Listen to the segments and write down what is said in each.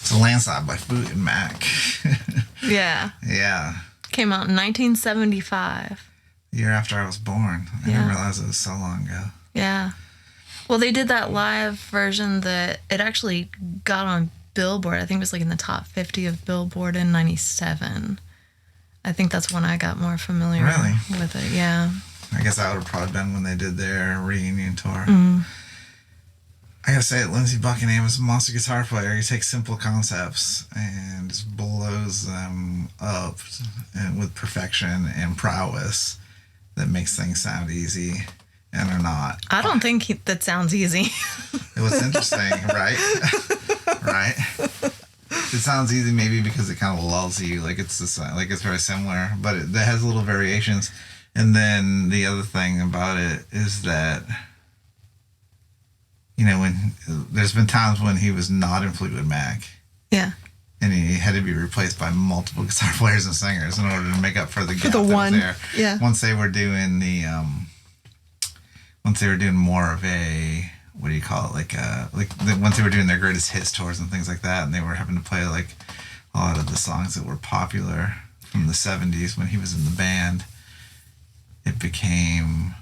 It's a Landslide by Fleetwood Mac. Yeah. Yeah. Came out in 1975. The year after I was born. I didn't realize it was so long ago. Yeah. Well, they did that live version that it actually got on Billboard. I think it was like in the top 50 of Billboard in 97. I think that's when I got more familiar with it. Yeah. I guess that would have probably been when they did their reunion tour. Mm. I gotta say, Lindsey Buckingham is a monster guitar player. He takes simple concepts and just blows them up and with perfection and prowess that makes things sound easy and are not. I don't think that sounds easy. It was interesting, right? Right? It sounds easy maybe because it kind of lulls you, like it's very similar, but it has little variations. And then the other thing about it is that, you know, when there's been times when he was not in Fleetwood Mac. Yeah. And he had to be replaced by multiple guitar players and singers in order to make up for the gap that was there. Yeah. Once they were doing more of a, what do you call it? Once they were doing their greatest hits tours and things like that, and they were having to play like a lot of the songs that were popular from the 70s when he was in the band, it became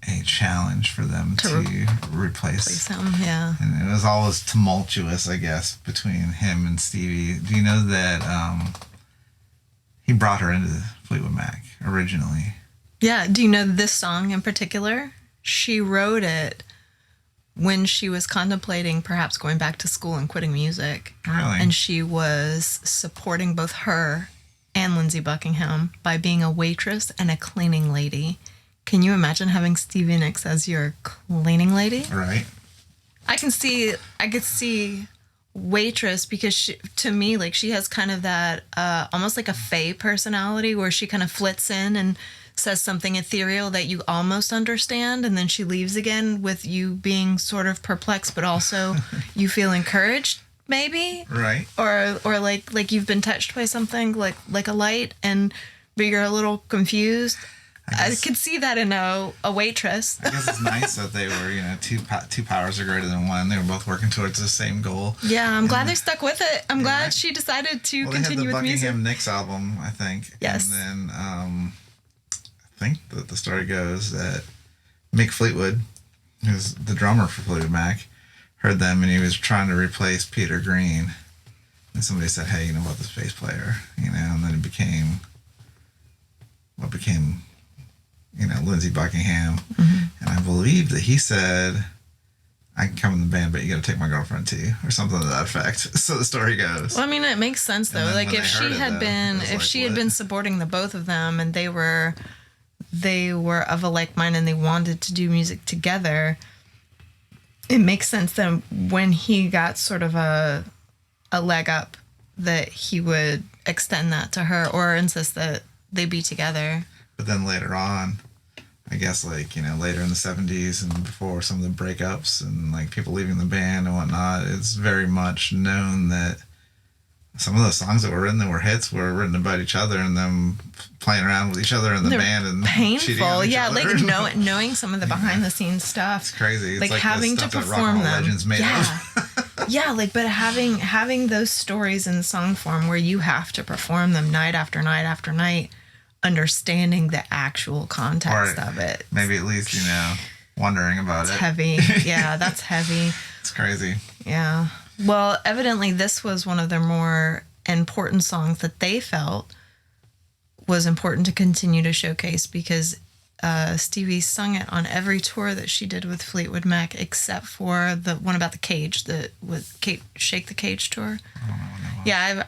a challenge for them to replace him. Yeah. And it was always tumultuous, I guess, between him and Stevie. Do you know that he brought her into Fleetwood Mac originally? Yeah. Do you know this song in particular? She wrote it when she was contemplating perhaps going back to school and quitting music. Really? And she was supporting both her and Lindsey Buckingham by being a waitress and a cleaning lady. Can you imagine having Stevie Nicks as your cleaning lady? Right. I could see waitress because she, to me, like she has kind of that almost like a fae personality where she kind of flits in and says something ethereal that you almost understand, and then she leaves again with you being sort of perplexed, but also you feel encouraged, maybe. Right. Or like you've been touched by something like a light, but you're a little confused. I could see that in a waitress. I guess it's nice that they were, you know, two powers are greater than one. They were both working towards the same goal. Yeah, I'm glad they stuck with it. I'm glad she decided to continue with music. They had the Buckingham Nicks album, I think. Yes. And then I think that the story goes that Mick Fleetwood, who's the drummer for Fleetwood Mac, heard them and he was trying to replace Peter Green. And somebody said, hey, you know about this bass player? You know, and then it became what became, you know, Lindsey Buckingham. Mm-hmm. And I believe that he said, I can come in the band, but you got to take my girlfriend too, or something to that effect. So the story goes. Well, I mean, it makes sense though. Like if she had been supporting the both of them, and they were of a like mind, and they wanted to do music together, it makes sense that when he got sort of a leg up, that he would extend that to her or insist that they be together. But then later on, I guess, like, you know, later in the 70s and before some of the breakups and, like, people leaving the band and whatnot, it's very much known that some of those songs that were written that were hits were written about each other and them playing around with each other in the band and painful. Yeah, like knowing some of the behind-the-scenes stuff. It's crazy. It's like having to perform them. Legends made up. Yeah, like, but having those stories in song form where you have to perform them night after night after night, understanding the actual context of it. Maybe at least, you know, wondering about it. It's heavy. Yeah, that's heavy. It's crazy. Yeah. Well, evidently this was one of their more important songs that they felt was important to continue to showcase because Stevie sung it on every tour that she did with Fleetwood Mac, except for the one about the cage, Shake the Cage tour. I don't know what that was. Yeah,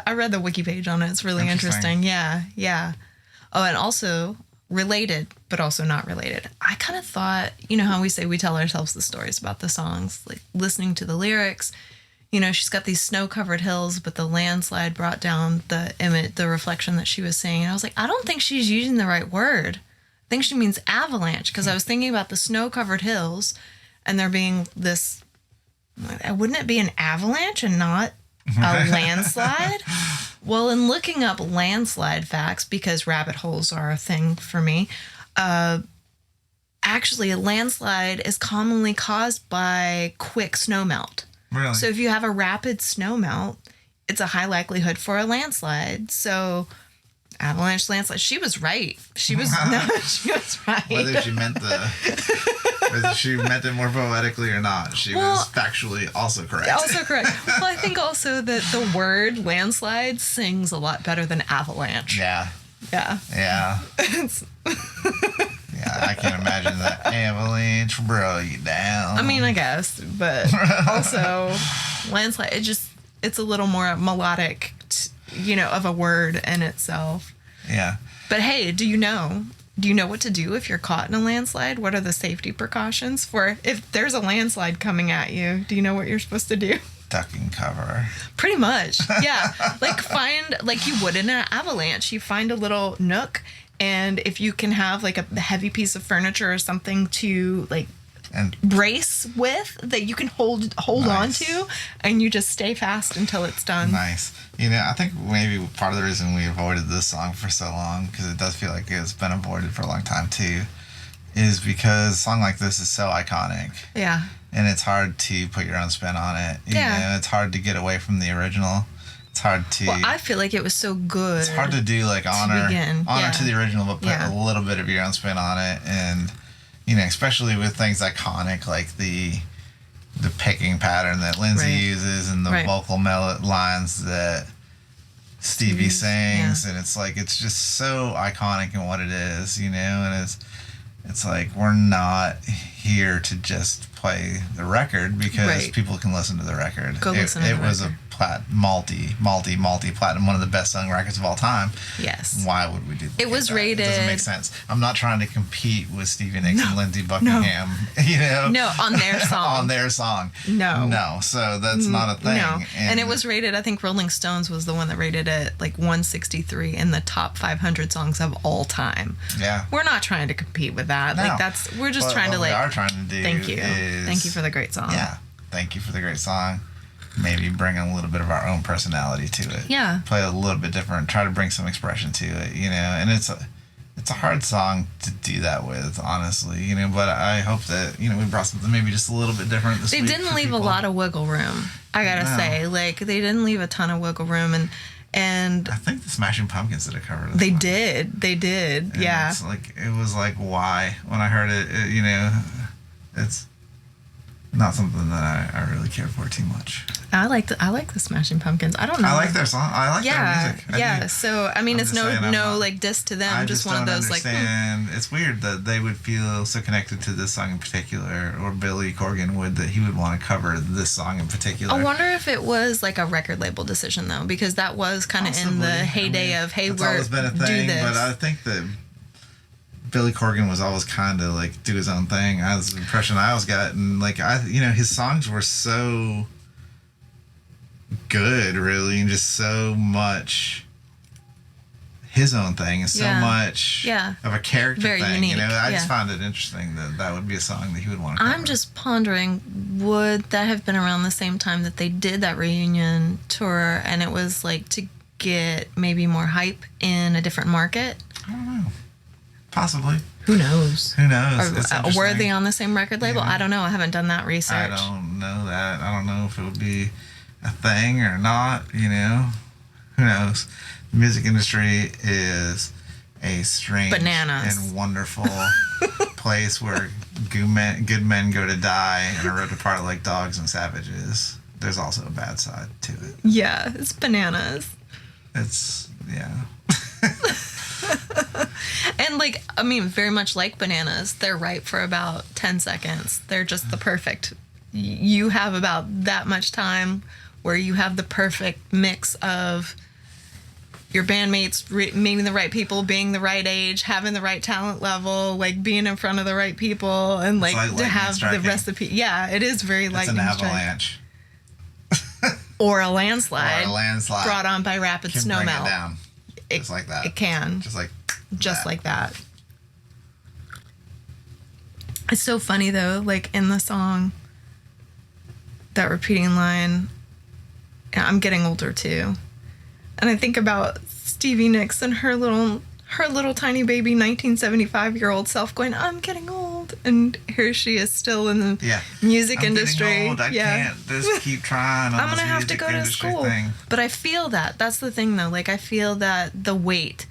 I read the wiki page on it. It's really interesting. Yeah. Oh, and also related, but also not related. I kind of thought, you know how we say we tell ourselves the stories about the songs, like listening to the lyrics. You know, she's got these snow-covered hills, but the landslide brought down the image, the reflection that she was seeing. And I was like, I don't think she's using the right word. I think she means avalanche, because I was thinking about the snow-covered hills and there being this, wouldn't it be an avalanche and not a landslide? Well, in looking up landslide facts, because rabbit holes are a thing for me, actually a landslide is commonly caused by quick snow melt. Really? So if you have a rapid snowmelt, it's a high likelihood for a landslide. So avalanche, landslide. She was right. She was she was right. Whether she meant it more poetically or not, she was factually also correct. Also correct. Well, I think also that the word landslide sings a lot better than avalanche. Yeah. Yeah. Yeah. Yeah, I can imagine that avalanche brought you down. I mean, I guess, but also landslide. It's a little more melodic, of a word in itself. Yeah. But hey, do you know what to do if you're caught in a landslide? What are the safety precautions for if there's a landslide coming at you? Do you know what you're supposed to do? Duck and cover. Pretty much. Yeah. Like you would in an avalanche. You find a little nook, and if you can have like a heavy piece of furniture or something to brace with that you can hold on to, and you just stay fast until it's done. Nice. I think maybe part of the reason we avoided this song for so long, because it does feel like it's been avoided for a long time too, is because a song like this is so iconic. Yeah. And it's hard to put your own spin on it. Yeah. It's hard to get away from the original. It's hard to... Well, I feel like it was so good. It's hard to do honor to the original, but put a little bit of your own spin on it. And, especially with things iconic like the picking pattern that Lindsay uses and the vocal lines that Stevie sings. Yeah. And it's just so iconic in what it is, and it's like we're not here to just play the record because people can listen to the record. Go listen to the record. It was a multi-platinum, one of the best selling records of all time. Yes. Why would we do that? It was rated... It doesn't make sense. I'm not trying to compete with Stevie Nicks and Lindsey Buckingham, No, on their song. on their song. No, so that's not a thing. No. And it was rated, I think Rolling Stones was the one that rated it 163 in the top 500 songs of all time. Yeah. We're not trying to compete with that. No. We're just trying to what we are trying to do Thank you. Thank you for the great song. Yeah. Thank you for the great song. Maybe bring a little bit of our own personality to it. Yeah. Play a little bit different. Try to bring some expression to it, And it's a hard song to do that with, honestly, But I hope that, we brought something maybe just a little bit different this week. They didn't leave a lot of wiggle room, I gotta say. They didn't leave a ton of wiggle room. And I think the Smashing Pumpkins did a cover of this. They did. And yeah. It was why? When I heard it, it's not something that I really care for too much. I like the Smashing Pumpkins. I don't know. I like their song. I like their music. Yeah. So I mean, it's no diss to them. I just one of those understand. It's weird that they would feel so connected to this song in particular, or Billy Corgan would, that he would want to cover this song in particular. I wonder if it was a record label decision though, because that was kind of in the heyday of it's always been a thing, do this. But I think that Billy Corgan was always kind of do his own thing. That's the impression I always got, and his songs were so good, really, and just so much his own thing, and so much of a character very thing. Unique. I just found it interesting that would be a song that he would want to cover. I'm just pondering, would that have been around the same time that they did that reunion tour, and it was to get maybe more hype in a different market? I don't know. Possibly. Who knows? Were they on the same record label? I don't know. I haven't done that research. I don't know that. I don't know if it would be a thing or not. Who knows? The music industry is a strange and wonderful place where good men go to die and are ripped apart like dogs and savages. There's also a bad side to it. Yeah, it's bananas. Yeah. And very much like bananas, they're ripe for about 10 seconds. They're just the perfect. You have about that much time where you have the perfect mix of your bandmates meeting the right people, being the right age, having the right talent level, being in front of the right people, and to have striking. The recipe. Yeah, it is very lightning striking. It's an avalanche. Or a landslide. Brought on by rapid snowmelt. Bring it down. Just like that. It can. Just like that. It's so funny though, in the song, that repeating line, I'm getting older too. And I think about Stevie Nicks and her little tiny baby 1975-year-old self going, I'm getting old. old, and here she is still in the music industry. Getting old. I can't just keep trying. I'm gonna have to go to school. But I feel that's the thing though. Like I feel that the weight,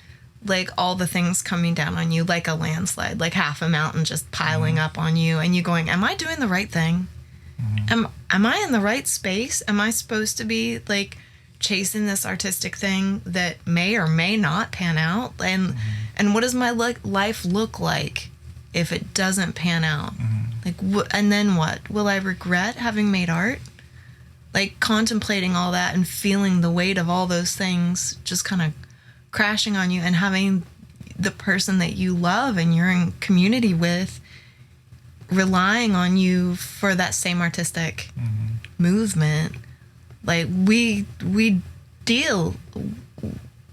like all the things coming down on you, like a landslide, like half a mountain just piling up on you, and you going, "Am I doing the right thing? Am I in the right space? Am I supposed to be like chasing this artistic thing that may or may not pan out? And what does my life look like if it doesn't pan out? Like, and then what? Will I regret having made art? Like contemplating all that and feeling the weight of all those things just kind of crashing on you, and having the person that you love and you're in community with relying on you for that same artistic movement. Like we deal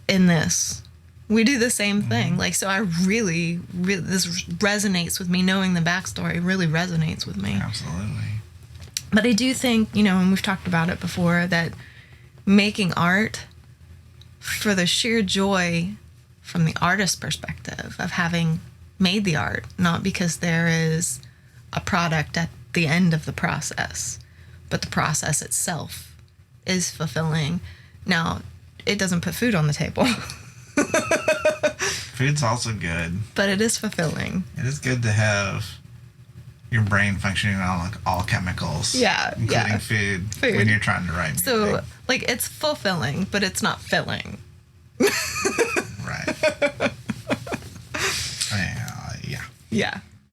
in this. We do the same thing. Like, so I really, this resonates with me. Knowing the backstory really resonates with me. Absolutely. But I do think, and we've talked about it before, that making art for the sheer joy from the artist's perspective of having made the art, not because there is a product at the end of the process, but the process itself is fulfilling. Now, it doesn't put food on the table. Food's also good. But it is fulfilling. It is good to have your brain functioning on like all chemicals. Yeah. Including food when you're trying to write music. So, like, it's fulfilling, but it's not filling. Right. Yeah. Yeah.